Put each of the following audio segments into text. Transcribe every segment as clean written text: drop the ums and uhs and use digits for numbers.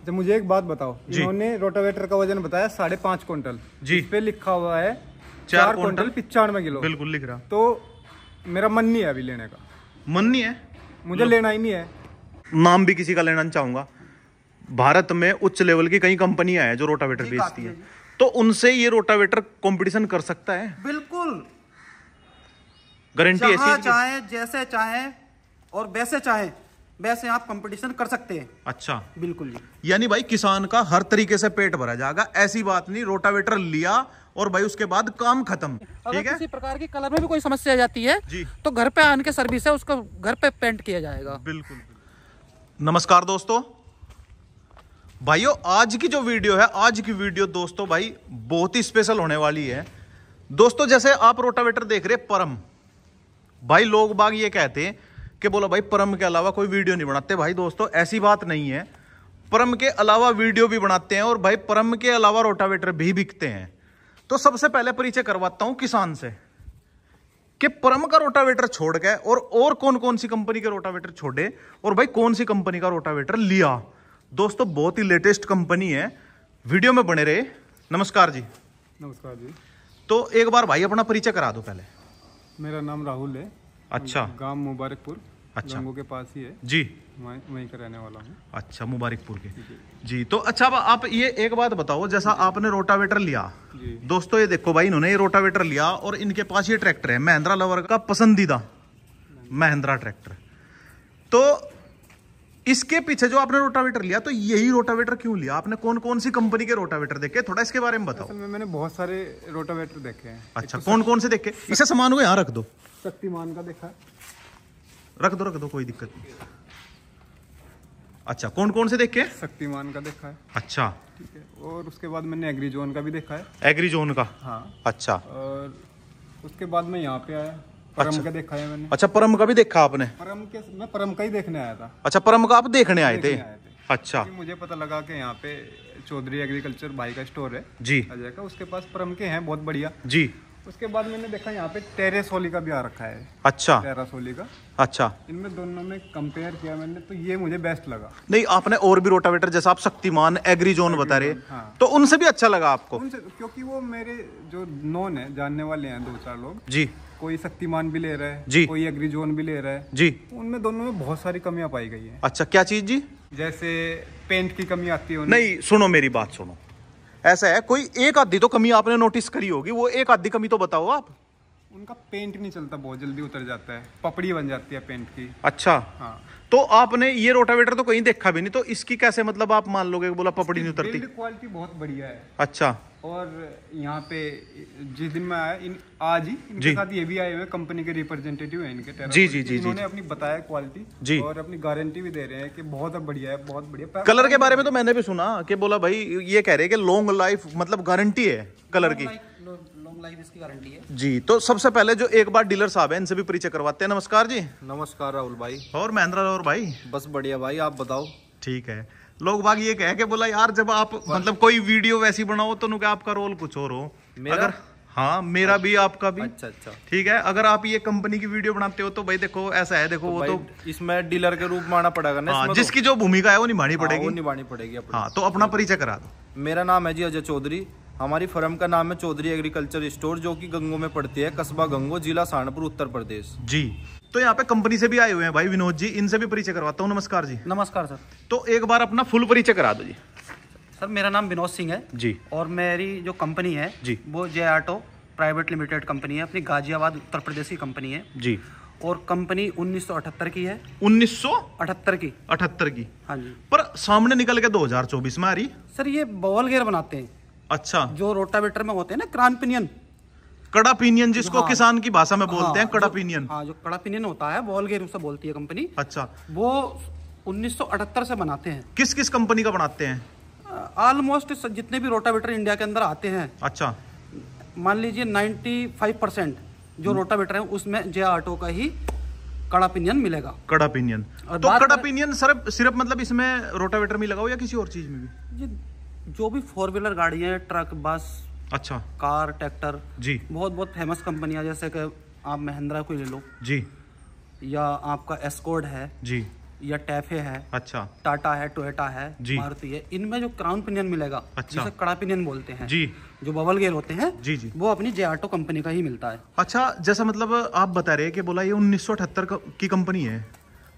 जब मुझे एक बात बताओ, इन्होंने रोटावेटर का वजन बताया 5.5 क्विंटल जी, इस पे लिखा हुआ है 4 क्विंटल 95 किलो, बिल्कुल लिख रहा। तो मेरा मन नहीं है अभी लेने का। मन नहीं है? मुझे लेना ही नहीं है। नाम भी किसी का लेना नहीं चाहूंगा। भारत में उच्च लेवल की कई कंपनियां हैं जो रोटावेटर बेचती है, तो उनसे ये रोटावेटर कंपटीशन कर सकता है? बिल्कुल, गारंटी ऐसी चाहे जैसे चाहे और वैसे चाहे वैसे आप कंपटीशन कर सकते हैं। अच्छा, बिल्कुल जी। यानी भाई किसान का हर तरीके से पेट भरा जाएगा, ऐसी बात नहीं। रोटावेटर लिया और भाई उसके बाद काम खत्म। अगर किसी प्रकार की कलर में भी कोई समस्या आ जाती है जी, तो घर पे आने के सर्विस है, उसको घर पे पेंट किया जाएगा। बिल्कुल। नमस्कार दोस्तों, भाइयों, आज की जो वीडियो है, आज की वीडियो दोस्तों भाई बहुत ही स्पेशल होने वाली है। दोस्तों जैसे आप रोटावेटर देख रहे परम, भाई लोग बाग ये कहते हैं कि बोला भाई परम के अलावा कोई वीडियो नहीं बनाते। भाई दोस्तों ऐसी बात नहीं है, परम के अलावा वीडियो भी बनाते हैं और भाई परम के अलावा रोटावेटर भी बिकते हैं। तो सबसे पहले परिचय करवाता हूं किसान से कि परम का रोटावेटर छोड़ के और कौन कौन सी कंपनी के रोटावेटर छोड़े और भाई कौन सी कंपनी का रोटावेटर लिया। दोस्तों बहुत ही लेटेस्ट कंपनी है, वीडियो में बने रहे। नमस्कार जी। नमस्कार जी। तो एक बार भाई अपना परिचय करा दो पहले। मेरा नाम राहुल है। अच्छा। गांव मुबारकपुर, अच्छा, गंगों के पास ही है जी। वहीं का रहने वाला हूँ। अच्छा, मुबारकपुर के जी। तो अच्छा आप ये एक बात बताओ, जैसा आपने रोटावेटर लिया जी। दोस्तों ये देखो भाई, इन्होंने ये रोटावेटर लिया और इनके पास ये ट्रैक्टर है, महिंद्रा लवर का पसंदीदा महिंद्रा ट्रैक्टर। तो इसके पीछे जो आपने रोटावेटर लिया, तो यही रोटावेटर क्यों लिया आपने? कौन कौन सी कंपनी के रोटावेटर देखे, थोड़ा इसके बारे में बताओ। असल में मैंने बहुत सारे रोटावेटर देखे हैं। अच्छा, कौन कौन से देखे? इसे सामान को यहाँ रख दो। शक्तिमान का देखा, रख दो, कोई दिक्कत नहीं। अच्छा, कौन कौन से देखे? शक्तिमान का देखा है। अच्छा, ठीक है। और उसके बाद मैंने एग्रीजोन का भी देखा है। एग्रीजोन का? हाँ। अच्छा। और उसके बाद मैं यहाँ पे आया, परम का देखा है मैंने। अच्छा, परम का भी देखा आपने? मैं परम का ही देखने आया था। अच्छा, परम का आप देखने आए थे? अच्छा। मुझे पता लगा कि यहाँ पे चौधरी एग्रीकल्चर भाई का स्टोर है जी, अजय का, उसके पास परम के हैं बहुत बढ़िया जी। उसके बाद मैंने देखा यहाँ पे टेरेसोली का भी आ रखा है। अच्छा, टेरासोली का। अच्छा। इनमें दोनों में कंपेयर किया मैंने, तो ये मुझे बेस्ट लगा। नहीं, आपने और भी रोटावेटर जैसा आप शक्तिमान, एग्रीजोन बता रहे, हाँ। तो उनसे भी अच्छा लगा आपको? उनसे, क्योंकि वो मेरे जो नॉन है, जानने वाले हैं 2-4 लोग जी। कोई शक्तिमान भी ले रहा है जी, कोई एग्रीजोन भी ले रहा है जी। उनमें दोनों में बहुत सारी कमियां पाई गई है। अच्छा, क्या चीज जी? जैसे पेंट की कमी आती है। नहीं, सुनो मेरी बात सुनो, ऐसा है कोई एक आधी तो कमी आपने नोटिस करी होगी, वो एक आधी कमी तो बताओ आप। उनका पेंट नहीं चलता, बहुत जल्दी उतर जाता है, पपड़ी बन जाती है पेंट की। अच्छा। हाँ। तो आपने ये रोटावेटर तो कहीं देखा भी नहीं, तो इसकी कैसे मतलब आप मान लोगे, बोला पपड़ी नहीं उतरती? बिल्ड क्वालिटी बहुत बढ़िया है। अच्छा। और यहाँ पे जिस दिन मैं आया, आज ही इनके साथ ये भी आए हुए कंपनी के रिप्रेजेंटेटिव हैं इनके। जी जी जी। इन्होंने अपनी बताया क्वालिटी जी, और अपनी गारंटी भी दे रहे हैं कि बहुत बढ़िया है, बहुत बढ़िया। कलर के बारे में तो मैंने भी सुना कि बोला भाई ये कह रहे हैं कि लॉन्ग लाइफ, मतलब गारंटी है कलर की। लॉन्ग लाइफ इसकी गारंटी है जी। तो सबसे पहले जो एक बार डीलर साहब है, इनसे भी परिचय करवाते हैं। नमस्कार जी। नमस्कार राहुल भाई। और महिंद्रा और भाई? बस बढ़िया भाई, आप बताओ। ठीक है। लोग बाग ये कहे कि बोला यार जब आप मतलब कोई वीडियो वैसी बनाओ तो नुके आपका रोल कुछ और हो। मेरा? अगर हाँ, मेरा भी आपका भी। अच्छा अच्छा, ठीक है। अगर आप ये कंपनी की वीडियो बनाते हो तो भाई देखो ऐसा है, देखो तो वो तो इसमें डीलर के रूप में आना पड़ेगा ना। हाँ, जिसकी जो भूमिका है वो निभानी पड़ेगी। वो निभानी पड़ेगी। हाँ, तो अपना परिचय करा दो। मेरा नाम है जी अजय चौधरी। हमारी फर्म का नाम है चौधरी एग्रीकल्चर स्टोर, जो कि गंगों में पड़ती है, कस्बा गंगो, जिला सहारनपुर, उत्तर प्रदेश जी। तो यहाँ पे कंपनी से भी आए हुए हैं भाई विनोद जी, इनसे भी परिचय करवाता हूँ। नमस्कार जी। नमस्कार सर। तो एक बार अपना फुल परिचय करा दो जी। सर मेरा नाम विनोद सिंह है जी, और मेरी जो कंपनी है जी, वो जय ऑटो प्राइवेट लिमिटेड कंपनी है, अपनी गाजियाबाद उत्तर प्रदेश की कंपनी है जी। और कंपनी 1978 की है। 1978 की? 78 की। हाँ जी। पर सामने निकल के 2024 में आ रही। सर ये बॉल गेयर बनाते हैं। अच्छा। जो रोटावेटर में होते हैं ना, क्रान पिनियन, कड़ा पिनियन, जिसको हाँ, किसान की भाषा में बोलते हैं कड़ा जो, पिनियन। हाँ, जो कड़ा पिनियन होता है, बॉल गेयर उसे बोलती है कंपनी। अच्छा। वो 1978 से बनाते हैं। किस किस कंपनी का बनाते हैं? ऑलमोस्ट जितने भी रोटावेटर इंडिया के अंदर आते हैं, अच्छा, मान लीजिए 95% जो रोटावेटर है उसमें जे ऑटो का ही कड़ा पिनियन मिलेगा। कड़ा पिनियन। तो कड़ा पिनियन सिर्फ मतलब इसमें रोटावेटर में लगा हो या किसी और चीज में भी? जो भी 4 व्हीलर गाड़ी है, ट्रक, बस, अच्छा, कार, ट्रैक्टर जी, बहुत फेमस कंपनियां, जैसे कि आप महिंद्रा को ले लो जी, या आपका एस्कॉर्ड है जी, या टैफे है, अच्छा, टाटा है, टोयोटा है, जी, मारुति है, इनमें जो क्राउन पिनियन मिलेगा, अच्छा, जिसे कड़ा पिनियन बोलते हैं जी, जो बबल गेयर होते हैं, जी जी, वो अपनी जे ऑटो कंपनी का ही मिलता है। अच्छा, जैसा मतलब आप बता रहे हैं कि बोला ये 1978 की कंपनी है,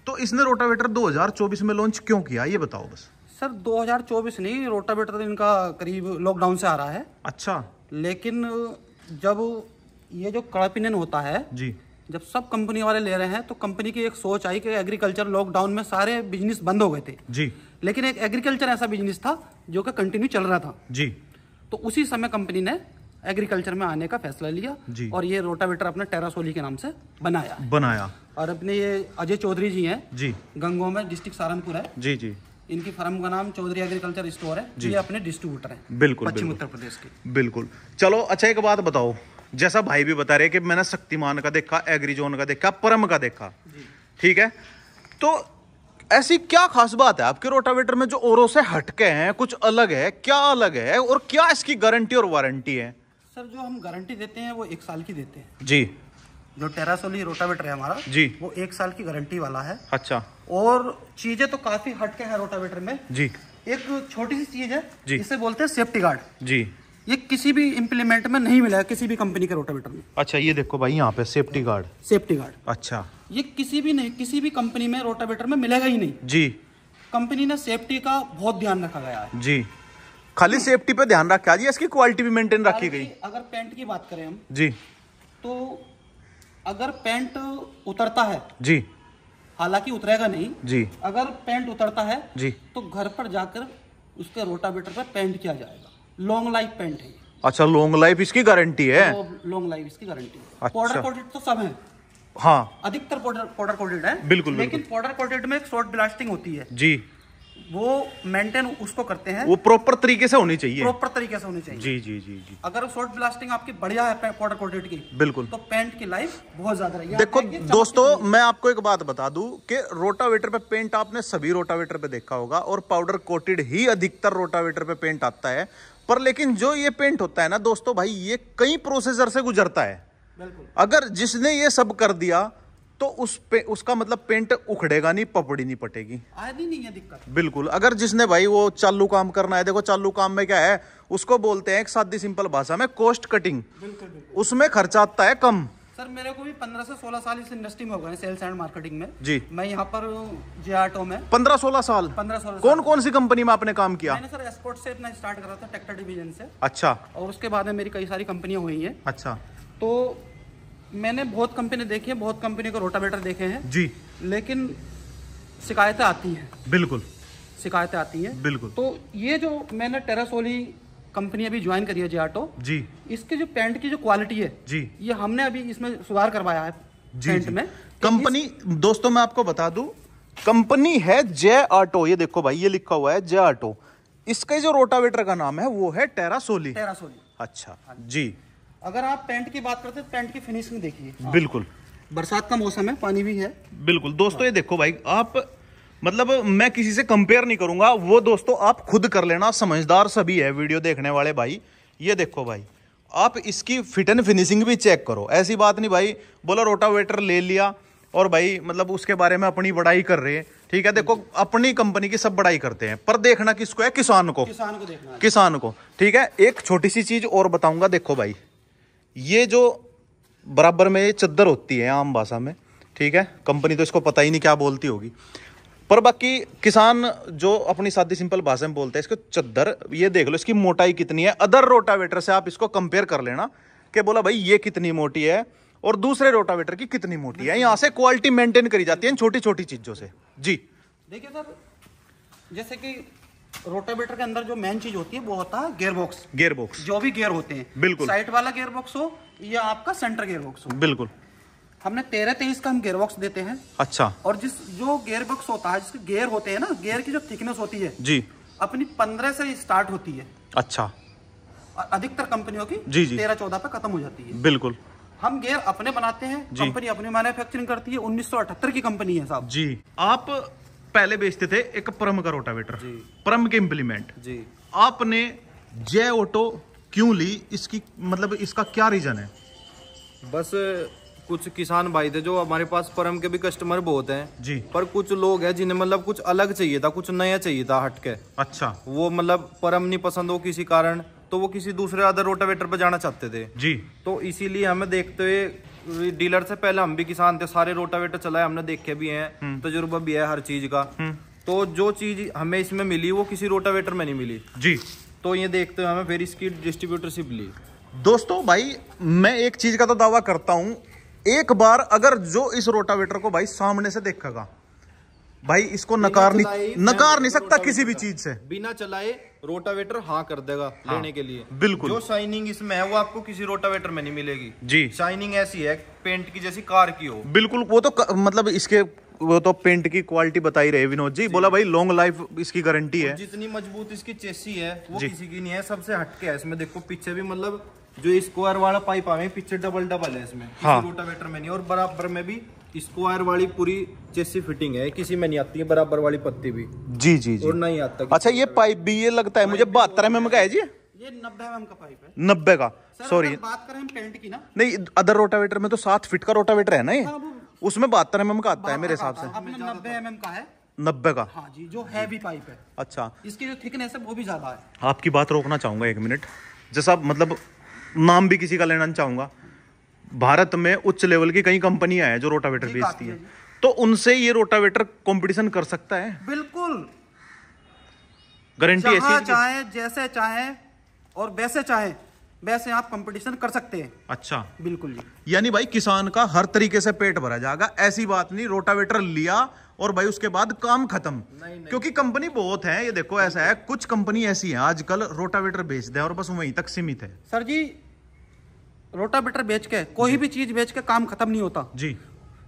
तो इसने रोटावेटर 2024 में लॉन्च क्यों किया, ये बताओ बस। सर 2024 नहीं, रोटावेटर इनका करीब लॉकडाउन से आ रहा है। अच्छा, लेकिन जब ये जो कड़ा पिनियन होता है, जी, जब सब कंपनी वाले ले रहे हैं तो कंपनी की एक सोच आई कि एग्रीकल्चर लॉकडाउन में सारे बिजनेस बंद हो गए थे, जी, लेकिन एक एग्रीकल्चर ऐसा बिजनेस था जो कि कंटिन्यू चल रहा था, जी, तो उसी समय कंपनी ने एग्रीकल्चर में आने का फैसला लिया, जी, और ये रोटावेटर अपने टेरासोली के नाम से बनाया। और अपने ये अजय चौधरी जी हैं, जी, गंगों में, डिस्ट्रिक्ट सहारनपुर है, जी, जी, इनकी फर्म का नाम चौधरी एग्रीकल्चर स्टोर है, ये अपने डिस्ट्रीब्यूटर है बिल्कुल, पश्चिम बिल्कुल, उत्तर प्रदेश के। बिल्कुल। चलो, अच्छा एक बात बताओ, जैसा भाई भी बता रहे कि मैंने शक्तिमान का देखा, एग्रीजोन का देखा, परम का देखा, ठीक है, तो ऐसी क्या खास बात है आपके रोटावेटर में जो औरों से हटके हैं, कुछ अलग है, क्या अलग है, और क्या इसकी गारंटी और वारंटी है? सर जो हम गारंटी देते हैं वो 1 साल की देते हैं जी, जो टेरासोली रोटावेटर है हमारा जी, वो 1 साल की गारंटी वाला है। अच्छा, और चीजें तो काफी हटके हैं रोटावेटर में। जी, एक छोटी सी चीज है जी, जिसे बोलते हैं सेफ्टी गार्ड, जी, ये किसी भी इम्प्लीमेंट में नहीं मिला है, किसी भी कंपनी के रोटावेटर में। अच्छा, ये देखो भाई यहाँ पे सेफ्टी गार्ड, सेफ्टी गार्ड, अच्छा, ये किसी भी कंपनी में रोटावेटर में मिलेगा ही नहीं। जी, कंपनी ने सेफ्टी का बहुत ध्यान रखा गया है। जी, खाली सेफ्टी पे ध्यान रखा जी, इसकी क्वालिटी भी मेंटेन रखी गई। अगर पेंट की बात करें हम, जी, तो अगर पेंट उतरता है, जी, हालांकि उतरेगा नहीं, जी, अगर पेंट उतरता है जी, तो घर पर जाकर उसके रोटावेटर पर पेंट किया जाएगा। लॉन्ग लाइफ पेंट है। अच्छा, लॉन्ग लाइफ इसकी गारंटी है। लॉन्ग लाइफ इसकी गारंटी है। अच्छा। पाउडर कोटेड तो सब है, हाँ, अधिकतर पाउडर कोटेड है, बिल्कुल, लेकिन पाउडर कोटेड में एक शॉर्ट ब्लास्टिंग होती है, जी, वो मेंटेन उसको करते हैं, वो प्रॉपर तरीके से होनी चाहिए, प्रॉपर तरीके से होनी चाहिए। जी, जी, जी, जी। अगर शॉर्ट ब्लास्टिंग आपकी बढ़िया है पाउडर कोटेड की, बिल्कुल, तो पेंट की लाइफ बहुत ज्यादा रहेगी। देखो दोस्तों, मैं आपको एक बात बता दूं कि रोटावेटर पे पेंट आपने सभी रोटावेटर पे देखा होगा, और पाउडर कोटेड ही अधिकतर रोटावेटर पे पेंट आता है, पर लेकिन जो ये पेंट होता है ना दोस्तों भाई, ये कई प्रोसेसर से गुजरता है। बिल्कुल, अगर जिसने ये सब कर दिया तो उसका मतलब पेंट उखड़ेगा नहीं, पपड़ी नहीं पटेगी, आदि नहीं है दिक्कत। बिल्कुल। अगर जिसने भाई वो चालू काम करना है, देखो चालू काम में क्या है, उसको बोलते हैं एक सादी सिंपल भाषा में कॉस्ट कटिंग, बिल्कुल, उसमें खर्चा आता है कम। सर मेरे को भी 15 से 16 साल इस इंडस्ट्री में हो गए, सेल्स एंड मार्केटिंग में। जी, मैं यहाँ पर जे ऑटो में 15-16 साल। 15-16 कौन कौन सी कंपनी में आपने काम किया? मैंने सर एक्सपोर्ट से अपना स्टार्ट करा था, ट्रैक्टर डिवीजन से, अच्छा, और उसके बाद में मेरी कई सारी कंपनियां हुई हैं। अच्छा, तो मैंने बहुत कंपनी देखी है, बहुत कंपनी को रोटावेटर देखे हैं जी, लेकिन शिकायतें आती हैं, बिल्कुल, शिकायतें आती हैं, बिल्कुल। तो ये जो मैंने टेरासोली कंपनी अभी ज्वाइन करी है जे ऑटो, जी, इसके जो पेंट की जो क्वालिटी है जी, ये हमने अभी इसमें सुधार करवाया है जी, पेंट जी। में। कंपनी दोस्तों मैं आपको बता दूं, कंपनी है जे ऑटो, ये देखो भाई ये लिखा हुआ है जे ऑटो, इसका जो रोटावेटर का नाम है वो है टेरासोली। टेरासोली, अच्छा जी, अगर आप पेंट की बात करते हैं, पेंट की फिनिशिंग देखिए, बिल्कुल, बरसात का मौसम है, पानी भी है, बिल्कुल। दोस्तों ये देखो भाई, आप मतलब मैं किसी से कंपेयर नहीं करूंगा, वो दोस्तों आप खुद कर लेना, समझदार सभी है वीडियो देखने वाले भाई। ये देखो भाई, आप इसकी फिट एंड फिनिशिंग भी चेक करो, ऐसी बात नहीं भाई बोला रोटावेटर ले लिया और भाई मतलब उसके बारे में अपनी बड़ाई कर रहे हैं, ठीक है। देखो अपनी कंपनी की सब बड़ाई करते हैं, पर देखना किसको है, किसान को, किसान को देखना है, किसान को, ठीक है। एक छोटी सी चीज और बताऊंगा, देखो भाई ये जो बराबर में चद्दर होती है आम भाषा में, ठीक है, कंपनी तो इसको पता ही नहीं क्या बोलती होगी, पर बाकी किसान जो अपनी सादी सिंपल भाषा में बोलते हैं इसको चद्दर। ये देख लो इसकी मोटाई कितनी है, अदर रोटावेटर से आप इसको कंपेयर कर लेना कि बोला भाई ये कितनी मोटी है और दूसरे रोटावेटर की कितनी मोटी है। यहाँ से क्वालिटी मेंटेन करी जाती है छोटी छोटी चीजों से। जी देखिए सर, जैसे कि रोटावेटर के अंदर जो मेन चीज होती है वो होता है गियर बॉक्स। गियर बॉक्स, जो भी गियर होते हैं, बिल्कुल, साइड वाला गियर बॉक्स हो या आपका सेंटर गियर बॉक्स हो, बिल्कुल। हमने 13-23 का हम गियर बॉक्स देते हैं। अच्छा, और जो गियर बॉक्स होता है, जिसके गियर होते हैं ना, गियर की जो थिकनेस होती है जी, अपनी 15 से स्टार्ट होती है। अच्छा, अधिकतर कंपनियों की जी, जी, 13-14 पे खत्म हो जाती है। बिल्कुल। हम गियर अपने बनाते हैं, कंपनी अपनी मैन्युफैक्चरिंग करती है। 1978 की कंपनी है साहब जी। आप पहले बेचते थे एक परम का रोटावेटर, परम के इम्प्लीमेंट जी। आपने जे ऑटो क्यों ली, इसकी मतलब इसका क्या रीजन है? बस कुछ किसान भाई थे जो हमारे पास परम के भी कस्टमर बहुत हैं जी। पर कुछ लोग हैं जिन्हें मतलब कुछ अलग चाहिए था, कुछ नया चाहिए था हटके। अच्छा। वो मतलब परम नहीं पसंद हो किसी कारण, तो वो किसी दूसरे अदर रोटावेटर पर जाना चाहते थे जी। तो इसीलिए हमें देखते हुए डीलर से पहले हम भी किसान थे, सारे रोटावेटर चलाए, हमने देखे भी हैं, तजुर्बा भी है हर चीज का। तो जो चीज हमें इसमें मिली वो किसी रोटावेटर में नहीं मिली जी। तो ये देखते हुए हमें फिर इसकी डिस्ट्रीब्यूटरशिप ली। दोस्तों भाई मैं एक चीज का तो दावा करता हूं, एक बार अगर जो इस रोटावेटर को भाई सामने से देखेगा भाई इसको नकार नहीं सकता किसी भी चीज से। बिना चलाए रोटावेटर हाँ कर देगा लेने के लिए। बिल्कुल। जो शाइनिंग इसमें है वो आपको किसी रोटावेटर में नहीं मिलेगी जी। शाइनिंग ऐसी है पेंट की जैसी कार की हो। बिल्कुल। वो तो मतलब इसके वो तो पेंट की क्वालिटी बताई रहे विनोद जी, बोला भाई लॉन्ग लाइफ इसकी गारंटी है। जितनी मजबूत इसकी चेसी है वो किसी की नहीं है, सबसे हटके है। इसमें देखो पीछे भी मतलब जो स्क्वायर वाला पाइप आवे पीछे डबल है इसमें, हाँ। किसी रोटावेटर में नहीं। और बराबर में भी स्क्वायर वाली पूरी चेसी फिटिंग है, किसी में नहीं आती है बराबर वाली पत्ती भी। जी जी जी। और नहीं आता। अच्छा ये पाइप भी ये लगता है मुझे 72 mm का है जी। ये 90 mm का पाइप है। 90 का, सॉरी। बात करें हम पेंट की ना, नहीं अदर रोटावेटर में तो 7 फीट का रोटावेटर है ना ये, उसमें 72 mm का आता है मेरे हिसाब से। अपना 90 mm का है। 90 का, हाँ जी, जो हैवी पाइप है। अच्छा। इसकी जो थिकनेस है वो भी ज्यादा है। आपकी बात रोकना चाहूंगा 1 मिनट, जैसा मतलब नाम भी किसी का लेना चाहूंगा। भारत में उच्च लेवल की कई कंपनियां हैं जो रोटावेटर बेचती हैं, तो उनसे ये रोटावेटर कंपटीशन कर सकता है? बिल्कुल, गारंटी ऐसी जहां है? चाहे जैसे चाहे और वैसे चाहे वैसे आप कंपटीशन कर सकते हैं। अच्छा, बिल्कुल जी। यानी भाई किसान का हर तरीके से पेट भरा जाएगा, ऐसी बात नहीं रोटावेटर लिया और भाई उसके बाद काम खत्म। नहीं। क्योंकि कंपनी बहुत है, ये देखो ऐसा है, कुछ कंपनी ऐसी है आजकल रोटावेटर बेच दे और बस वहीं तक सीमित है। सर जी, रोटावेटर बेच के कोई भी चीज बेच के काम खत्म नहीं होता जी।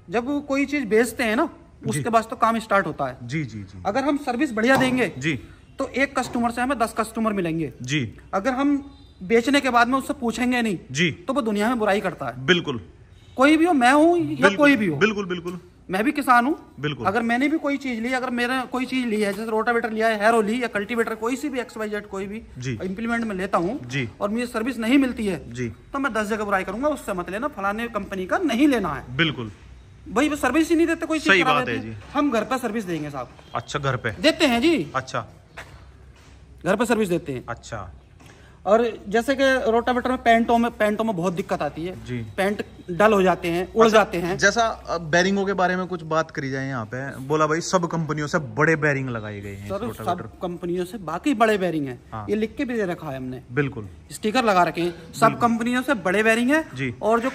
जब वो कोई चीज बेचते हैं ना उसके बाद तो काम स्टार्ट होता है। जी जी जी। अगर हम सर्विस बढ़िया देंगे जी तो एक कस्टमर से हमें 10 कस्टमर मिलेंगे जी। अगर हम बेचने के बाद में उससे पूछेंगे नहीं जी तो वो दुनिया में बुराई करता है। बिल्कुल। कोई भी हो, मैं हूं या कोई भी हो। बिल्कुल बिल्कुल। मैं भी किसान हूं। बिल्कुल। अगर मैंने भी कोई चीज ली, अगर मेरा कोई चीज ली है, जैसे रोटावेटर लिया है, हैरो ली या कल्टीवेटर, कोई सी भी XYZ कोई भी इंप्लीमेंट में लेता हूं जी, और मुझे सर्विस नहीं मिलती है जी, तो मैं 10 जगह बुराई करूंगा, उससे मत लेना, फलाने कंपनी का नहीं लेना है। बिल्कुल भाई वो सर्विस ही नहीं देते, कोई सही बात है जी। हम घर पे सर्विस देंगे साहब। अच्छा, घर पे देते हैं जी। अच्छा, घर पे सर्विस देते हैं। अच्छा। और जैसे कि रोटावेटर में पेंटों में बहुत दिक्कत आती है जी। पेंट डल हो जाते हैं, उड़ जाते हैं। जैसा बैरिंगों के बारे में कुछ बात करी जाए यहाँ पे, बोला भाई सब कंपनियों से बड़े बैरिंग लगाए गए हैं। सर सब कंपनियों से बाकी बड़े बैरिंग है। हाँ। ये लिख के भी दे रखा है हमने, बिल्कुल स्टिकर लगा रखे हैं, सब कंपनियों से बड़े बैरिंग है जी। और जो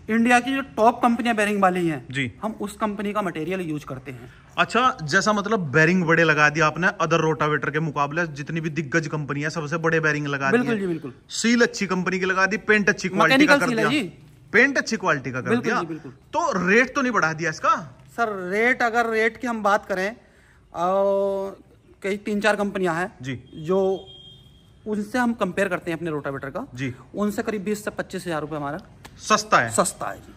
इंडिया की जो टॉप कंपनियां बैरिंग वाली हैं जी, हम उस कंपनी का मटेरियल यूज करते हैं। अच्छा, जैसा मतलब बैरिंग बड़े लगा दिया आपने अदर रोटावेटर के मुकाबले, जितनी भी दिग्गज कंपनी है सबसे बड़े बैरिंग लगा दिए। बिल्कुल जी, बिल्कुल। सील अच्छी कंपनी की लगा दी, पेंट अच्छी क्वालिटी का कर दिया, पेंट अच्छी क्वालिटी का कर दिया, बिल्कुल। तो रेट तो नहीं बढ़ा दिया इसका? सर रेट, अगर रेट की हम बात करें, कई 3-4 कंपनियां हैं जी जो उनसे हम कंपेयर करते हैं अपने रोटावेटर का जी, उनसे करीब 20 से 25 हजार रुपए हमारा सस्ता है। सस्ता है जी।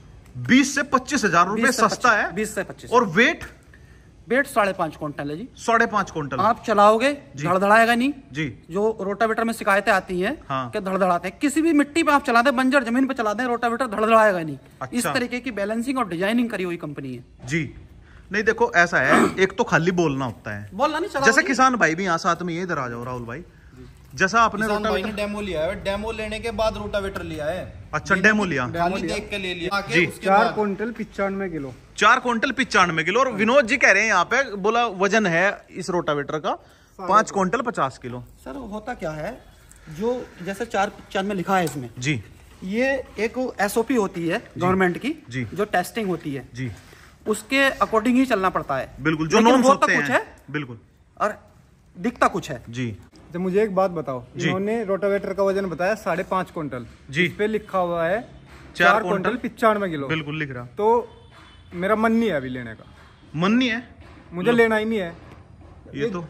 20 से 25 हजार रुपए सस्ता है। 20 से 25। और वेट 5.5 क्विंटल है जी। 5.5 क्विंटल। आप चलाओगे धड़धड़ाएगा नहीं जी। जो रोटावेटर में शिकायतें आती हैं हाँ। कि धड़धड़ाते हैं, किसी भी मिट्टी पे आप चला दें, बंजर जमीन पे चला दें, रोटावेटर धड़धड़ाएगा नहीं। अच्छा। इस तरीके की बैलेंसिंग और डिजाइनिंग करी हुई कंपनी है जी। नहीं देखो ऐसा है, एक तो खाली बोलना होता है, बोलना नहीं चला। जैसे किसान भाई भी यहाँ साथ में ये इधर आ जाओ राहुल भाई, जैसा आपने रोटावेटर डेमो लिया है, डेमो लेने के बाद रोटावेटर लिया है। अच्छा, डेमो लिया, खाली देख के ले लिया जी। 4 क्विंटल 95 किलो। 4 quintal 95 kilo. और विनोद जी कह रहे हैं यहाँ पे, बोला वजन है इस रोटावेटर का 5 क्विंटल 50 किलो। सर होता क्या है, जो जैसे 4 में लिखा है इसमें जी, ये एक SOP होती है गवर्नमेंट की जी, जो टेस्टिंग होती है जी, उसके अकॉर्डिंग ही चलना पड़ता है। बिल्कुल, जो नॉर्म्स होते हैं। कुछ है बिल्कुल, और दिखता कुछ है जी। तो मुझे एक बात बताओ, इन्होंने रोटावेटर का वजन बताया 5.5 क्विंटल जी, इस पे लिखा हुआ है 4 क्विंटल 95 किलो। बिल्कुल लिख रहा। तो मेरा मन नहीं है अभी लेने का, मन नहीं है, मुझे लेना ही नहीं है। ये तो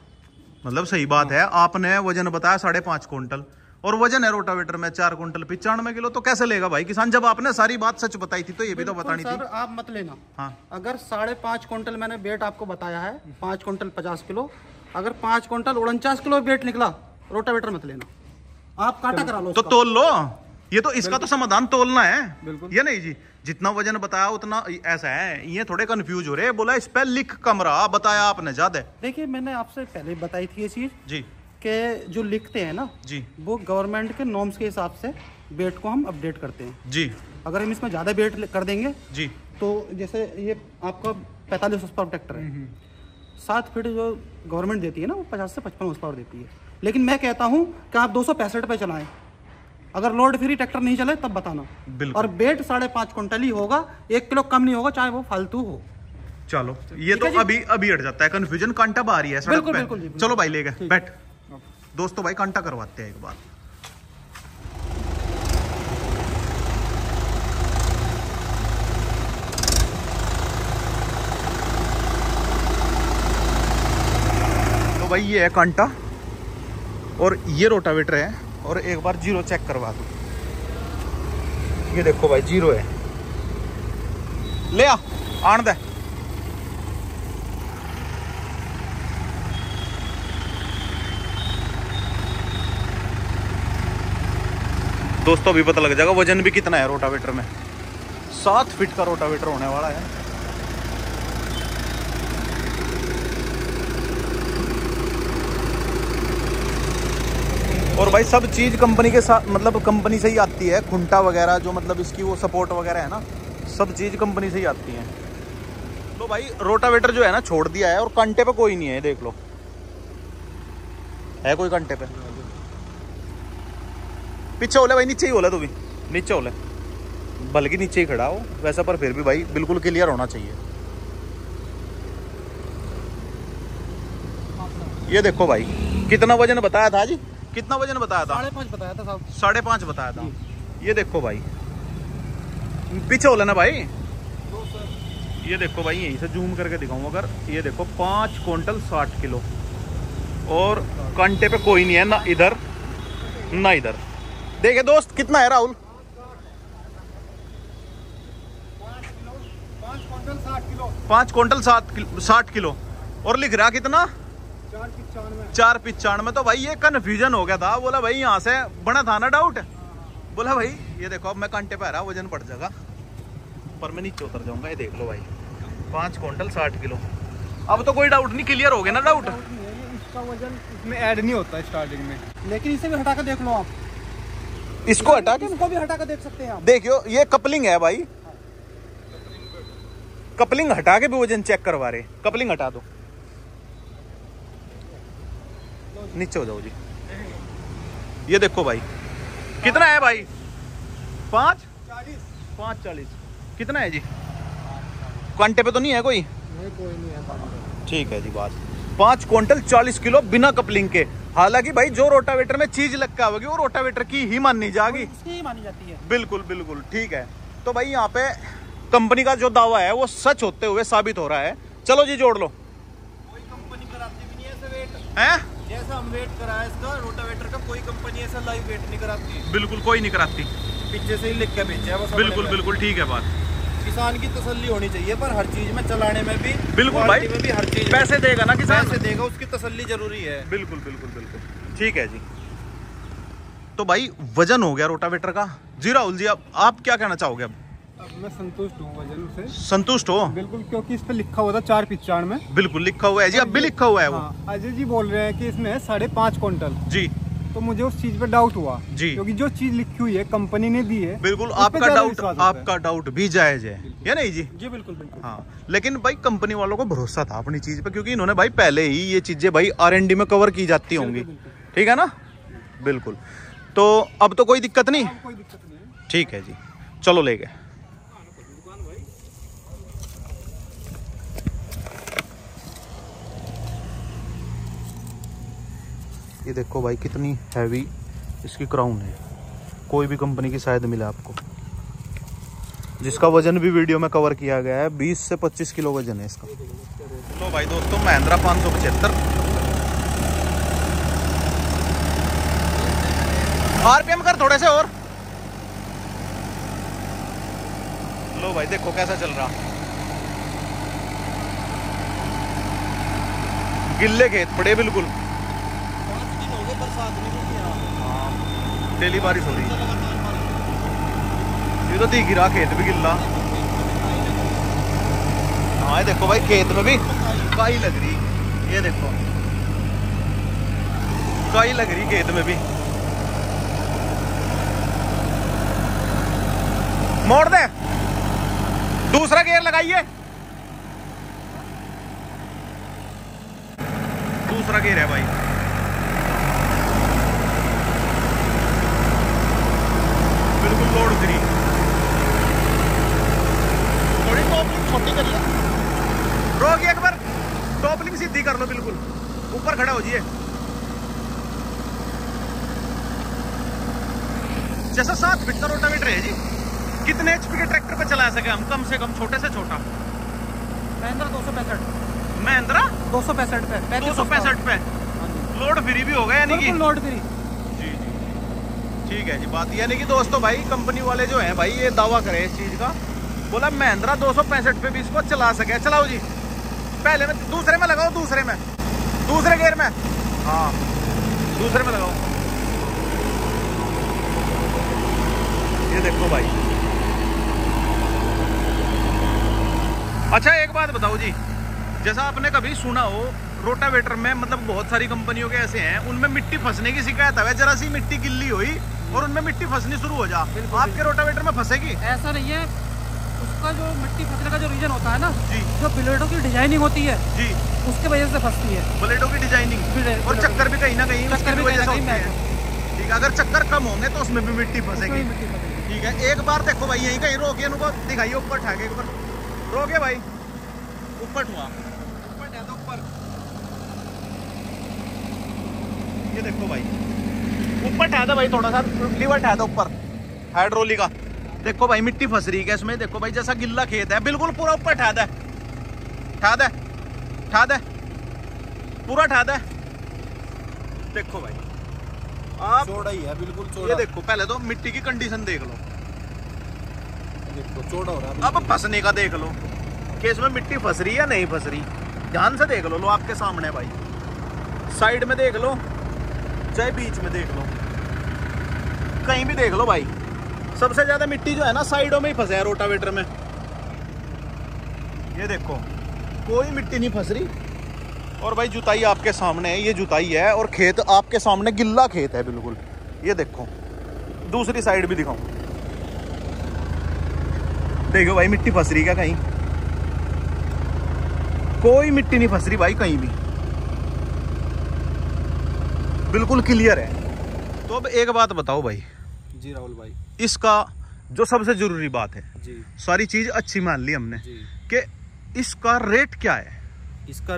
मतलब सही बात है, आपने वजन बताया 5.5 क्विंटल और वजन है रोटावेटर में 4 क्विंटल 95 किलो, तो कैसे लेगा भाई किसान? जब आपने सारी बात सच बताई थी तो ये भी तो बतानी थी। सर आप मत लेना। हाँ। अगर 5.5 क्विंटल मैंने वेट आपको बताया है, 5 क्विंटल 50 किलो, अगर 5 क्विंटल 49 किलो वेट निकला, रोटावेटर मत लेना, आप काटा करा लो तो उसका। तोल लो, ये तो इसका तो समाधान तोलना है, बिल्कुल। ये नहीं जी, जितना वजन बताया उतना ऐसा है। ये थोड़े कंफ्यूज हो रहे हैं, बोला इस पे लिख कम रहा, बताया आपने ज्यादा। देखिए मैंने आपसे पहले बताई थी ये चीज जी कि जो लिखते हैं ना जी वो गवर्नमेंट के नॉर्म्स के हिसाब से वेट को हम अपडेट करते हैं। जी अगर हम इसमें ज़्यादा वेट कर देंगे जी तो जैसे ये आपका 45 horsepower ट्रैक्टर है, 7 फीट जो गवर्नमेंट देती है ना वो 50 से 55 horsepower देती है। लेकिन मैं कहता हूँ कि आप 265 पे चलाएं, अगर लोड फ्री ट्रैक्टर नहीं चले तब बताना। बिल्कुल। और वेट 5.5 क्विंटल ही होगा, 1 किलो कम नहीं होगा, चाहे वो फालतू हो। चलो ये तो अभी हट जाता है कंफ्यूजन, कांटा बाहरी है सड़क बिल्कुल, पे। बिल्कुल जी, बिल्कुल। चलो भाई ले गए बैठ। दोस्तों भाई कांटा करवाते हैं एक बार। तो भाई ये है कांटा और ये रोटावेटर है, और एक बार जीरो चेक करवा दो। ये देखो भाई जीरो है, ले आ आन दे। दोस्तों अभी पता लग जाएगा वजन भी कितना है रोटावेटर में। 7 फीट का रोटावेटर होने वाला है। और भाई सब चीज कंपनी के साथ, मतलब कंपनी से ही आती है। खुंटा वगैरह जो मतलब इसकी वो सपोर्ट वगैरह है ना, सब चीज कंपनी से ही आती है। तो भाई रोटावेटर जो है ना छोड़ दिया है, और कांटे पे कोई नहीं है, देख लो है कोई कांटे पे? पीछे होले भाई, नीचे ही होले, तू भी नीचे होले, बल्कि नीचे ही खड़ा हो वैसा, पर फिर भी भाई बिल्कुल क्लियर होना चाहिए। ये देखो भाई कितना वजन बताया था जी, कितना वजन बताया था? 5.5 बताया था साहब। 5.5 बताया था। ये देखो भाई पीछे होले ना भाई, ये देखो भाई यहीं से जूम करके दिखाऊं अगर, ये देखो 5 क्विंटल 60 किलो, और कांटे पे कोई नहीं है, ना इधर ना इधर। देखिए दोस्त कितना है राहुल? 5 क्विंटल 60 किलो, और लिख रहा कितना? 495। तो भाई ये कन्फ्यूजन हो गया था, बोला भाई यहाँ से बना था ना डाउट, बोला भाई ये देखो अब मैं कांटे पे आ रहा, वजन बढ़ जाएगा, पर मैं नीचे उतर जाऊंगा। ये देख लो भाई 5 क्विंटल 60 किलो, अब तो कोई डाउट नहीं, क्लियर हो गया ना डाउट? इसका वजन इसमें ऐड नहीं होता स्टार्टिंग में, लेकिन इसे भी हटा कर देख लो आप, इसको हटा के, इसको भी हटा कर देख सकते हैं आप। देखियो ये कपलिंग है भाई, कपलिंग हटा के भी वजन चेक करवा रहे। कपलिंग हटा दो, नीचे हो जाओ जी। ये देखो भाई कितना है भाई? 540 कितना है जी? कांटे पे तो नहीं है कोई? कोई नहीं है। ठीक है जी बात। 5 क्विंटल 40 किलो बिना कपलिंग के। हालांकि भाई जो रोटावेटर में चीज लग के आवेगी वो रोटावेटर की ही मानी जाएगी, इसकी ही मानी जाती है। बिल्कुल बिल्कुल ठीक है। तो भाई यहाँ पे कंपनी का जो दावा है वो सच होते हुए साबित हो रहा है। चलो जी जोड़ लो। कोई कंपनी कराती भी नहीं है ऐसे वेट हैं? जैसा हम वेट कराया इसका रोटावेटर का, कोई कंपनी ऐसा लाइव वेट नहीं कराती, बिल्कुल कोई नहीं कराती, पीछे से ही लिख के बेचा है बस। बिल्कुल बिल्कुल ठीक है बात। किसान की तसल्ली होनी चाहिए, पर हर चीज में चलाने में भी, बिल्कुल भाई, क्वालिटी में भी, हर चीज पैसे देगा ना किसान, पैसे देगा, उसकी तसल्ली जरूरी है। बिल्कुल बिल्कुल बिल्कुल ठीक है जी। तो भाई वजन हो गया रोटावेटर का जी। राहुल जी आप क्या कहना चाहोगे? अब मैं संतुष्ट हूँ वजन से, संतुष्ट हो? बिल्कुल, क्योंकि इस पे लिखा हुआ था 495। बिल्कुल लिखा हुआ है जी, अब भी लिखा हुआ है वो। हाँ, अजय जी बोल रहे हैं कि इसमें है 5.5 क्विंटल जी। तो मुझे उस चीज पे डाउट हुआ जी, क्योंकि जो चीज लिखी हुई है कंपनी ने दी है, बिल्कुल उस पे आपका ज्यादा डाउट, विश्वास होता है। आपका डाउट भी जायज है, या नहीं जी? जी बिल्कुल बिल्कुल। हाँ, लेकिन भाई कंपनी वालों को भरोसा था अपनी चीज पे, क्योंकि इन्होंने भाई पहले ही ये चीजें भाई R&D में कवर की जाती होंगी, ठीक है ना? बिल्कुल। तो अब तो कोई दिक्कत नहीं, कोई दिक्कत नहीं है। ठीक है जी, चलो ले गए। ये देखो भाई कितनी हैवी इसकी क्राउन है, कोई भी कंपनी की शायद मिले आपको, जिसका वजन भी वीडियो में कवर किया गया है। 20 से 25 किलो वजन है इसका। लो भाई दोस्तों महिंद्रा 575 RPM कर थोड़े से और। लो भाई देखो कैसा चल रहा, गिल्ले खेत पड़े बिल्कुल, 5 दिन हो गए बरसात नहीं हुई यहाँ, डेली बारिश हो रही। ये तो दिख रहा खेत भी गिल्ला। हाँ देखो भाई खेत में भी काई लग रही, ये देखो काई लग रही खेत में भी। मोड़ दे, दूसरा गियर लगाइए, दूसरा गियर है भाई। बिल्कुल लोड फ्री। थोड़ी टॉपलिंग छोटी करिए, रोक एक बार, टॉपलिंग सीधी कर लो, बिल्कुल ऊपर खड़े हो जाइए। जैसा 7 फीट का रोटावेटर है जी। कितने एचपी के ट्रैक्टर पे चला सके हम, कम से कम छोटे से छोटा? महिंद्रा 265, महिंद्रा 265 पे, 265 पे लोड फ्री भी होगा यानी कि? लोड फ्री जी जी ठीक है जी बात। यानी कि दोस्तों भाई कंपनी वाले जो हैं भाई ये दावा करें इस चीज का, बोला महिंद्रा 265 पे भी इसको चला सके। चलाओ जी, पहले में, दूसरे में लगाओ, दूसरे में, दूसरे गियर में, हाँ दूसरे में लगाओ। ये देखो भाई। अच्छा एक बात बताओ जी, जैसा आपने कभी सुना हो रोटावेटर में, मतलब बहुत सारी कंपनियों के ऐसे हैं उनमें मिट्टी फंसने की शिकायत है, जरा सी मिट्टी गिल्ली हुई और उनमें मिट्टी फंसनी शुरू हो जा, आपके रोटावेटर में फंसेगी? ऐसा नहीं है, उसका जो मिट्टी फंसने का जो रीजन होता है ना जी, जो ब्लेडों की डिजाइनिंग होती है जी, उसके वजह से फंसती है। ब्लेडों की डिजाइनिंग और चक्कर भी कहीं ना कहीं उसकी वजह से होते हैं। ठीक है, अगर चक्कर कम होंगे तो उसमें भी मिट्टी फंसेगी। ठीक है, एक बार देखो भाई यहीं कहीं रोकिए, उनको दिखाइए, ऊपर ठाके एक बार रोके भाई, ऊपर ठुआ, ऊपर ठा दो ऊपर। ये देखो भाई ऊपर ठा दो भाई, थोड़ा सा लीवर ठा दो ऊपर हाइड्रोलिक का। देखो भाई मिट्टी फंस रही है इसमें, देखो भाई जैसा गिल्ला खेत है, बिल्कुल पूरा ऊपर ठा दे, ठा दे, ठा दे, पूरा ठा दे। देखो भाई आप चौड़ा ही है, बिल्कुल चौड़ा। ये देखो पहले तो मिट्टी की कंडीशन देख लो, देखो चौड़ा हो रहा है। अब फंसने का देख लो कि इसमें मिट्टी फंस रही है या नहीं फंस रही, ध्यान से देख लो आपके सामने भाई, साइड में देख लो चाहे बीच में देख लो, कहीं भी देख लो भाई। सबसे ज्यादा मिट्टी जो है ना साइडों में ही फंसा है रोटावेटर में। ये देखो कोई मिट्टी नहीं फंस रही, और भाई जुताई आपके सामने है, ये जुताई है और खेत आपके सामने गिल्ला खेत है बिल्कुल। ये देखो दूसरी साइड भी दिखाऊं, देखो भाई मिट्टी फंस रही क्या कहीं? कोई मिट्टी नहीं फंस रही भाई कहीं भी, बिल्कुल क्लियर है। तो अब एक बात बताओ भाई। जी राहुल भाई, इसका जो सबसे जरूरी बात है जी, सारी चीज अच्छी मान ली हमने जी, कि इसका रेट क्या है? इसका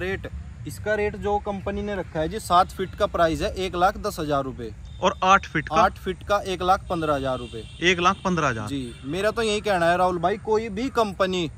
रेट जो कंपनी ने रखा है जी, 7 फीट का प्राइस है 1,10,000 रुपए, और 8 फीट का? 8 फीट का 1,15,000 रुपए। 1,15,000। जी, मेरा तो यही कहना है राहुल भाई, कोई भी कंपनी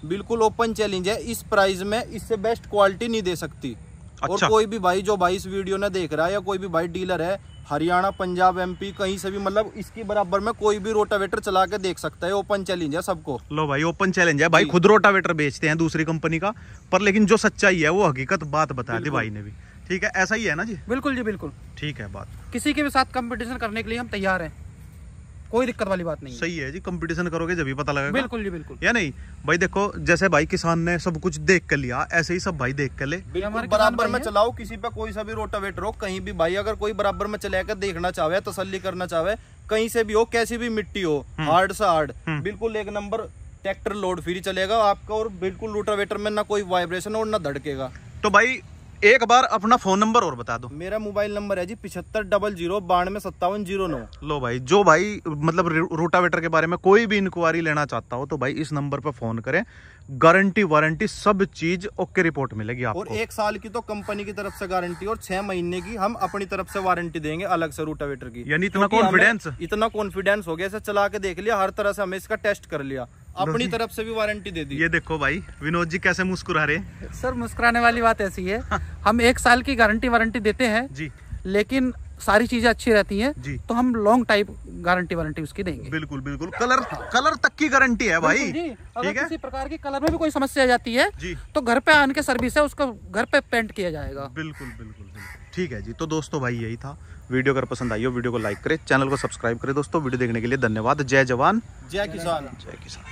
बिल्कुल ओपन चैलेंज है, इस प्राइस में इससे बेस्ट क्वालिटी नहीं दे सकती। अच्छा। और कोई भी भाई जो भाई इस वीडियो ने देख रहा है, या कोई भी भाई डीलर है हरियाणा, पंजाब, एमपी, कहीं से भी, मतलब इसकी बराबर में कोई भी रोटावेटर चला के देख सकता है। ओपन चैलेंज है सबको। लो भाई ओपन चैलेंज है भाई, खुद रोटावेटर बेचते हैं दूसरी कंपनी का, पर लेकिन जो सच्चाई है वो हकीकत बात बता दी भाई ने भी। ठीक है, ऐसा ही है ना जी? बिल्कुल जी बिल्कुल, ठीक है बात। किसी के भी साथ कंपटीशन करने के लिए हम तैयार हैं, कोई दिक्कत वाली बात नहीं है। सही है जी, कंपटीशन करोगे जब भी पता लगेगा। बिल्कुल जी बिल्कुल, या नहीं भाई? देखो जैसे भाई किसान ने सब कुछ देख कर लिया, ऐसे ही सब भाई देख कर ले। बिल्कुल बराबर में चलाओ, किसी पे कोई सा भी रोटावेटर हो, कहीं भी भाई अगर कोई बराबर में चला कर देखना चाहे, तसल्ली करना चाहे, कहीं से भी हो, कैसी भी मिट्टी हो, हार्ड से हार्ड, बिल्कुल एक नंबर ट्रैक्टर लोड फ्री चलेगा आपका, और बिल्कुल रोटावेटर में ना कोई वाइब्रेशन और ना धड़केगा। तो भाई एक बार अपना फोन नंबर और बता दो। मेरा मोबाइल नंबर है जी 7500925709। लो भाई, जो भाई मतलब रोटावेटर के बारे में कोई भी इंक्वायरी लेना चाहता हो तो भाई इस नंबर पर फोन करें, गारंटी वारंटी सब चीज ओके रिपोर्ट मिलेगी आपको। और 1 साल की तो कंपनी की तरफ से गारंटी, और 6 महीने की हम अपनी तरफ से वारंटी देंगे अलग से रोटावेटर की। यानी इतना कॉन्फिडेंस? इतना कॉन्फिडेंस हो गया, इसे चला के देख लिया, हर तरह से हमें इसका टेस्ट कर लिया, अपनी तरफ से भी वारंटी दे दी। ये देखो भाई विनोद जी कैसे मुस्कुरा रहे। सर मुस्कुराने वाली बात ऐसी है, हम 1 साल की गारंटी वारंटी देते हैं जी, लेकिन सारी चीजें अच्छी रहती हैं जी, तो हम लॉन्ग टाइम गारंटी वारंटी उसकी देंगे। बिल्कुल बिल्कुल, कलर तक की गारंटी है भाई। जी, अगर ठीक है, किसी प्रकार की कलर में भी कोई समस्या आ जाती है जी, तो घर पे आने के सर्विस है, उसको घर पे पेंट किया जाएगा। बिल्कुल बिल्कुल बिल्कुल, ठीक है जी। तो दोस्तों भाई यही था वीडियो। अगर पसंद आई हो वीडियो को लाइक करें, चैनल को सब्सक्राइब करें। दोस्तों वीडियो देखने के लिए धन्यवाद। जय जवान जय किसान। जय किसान।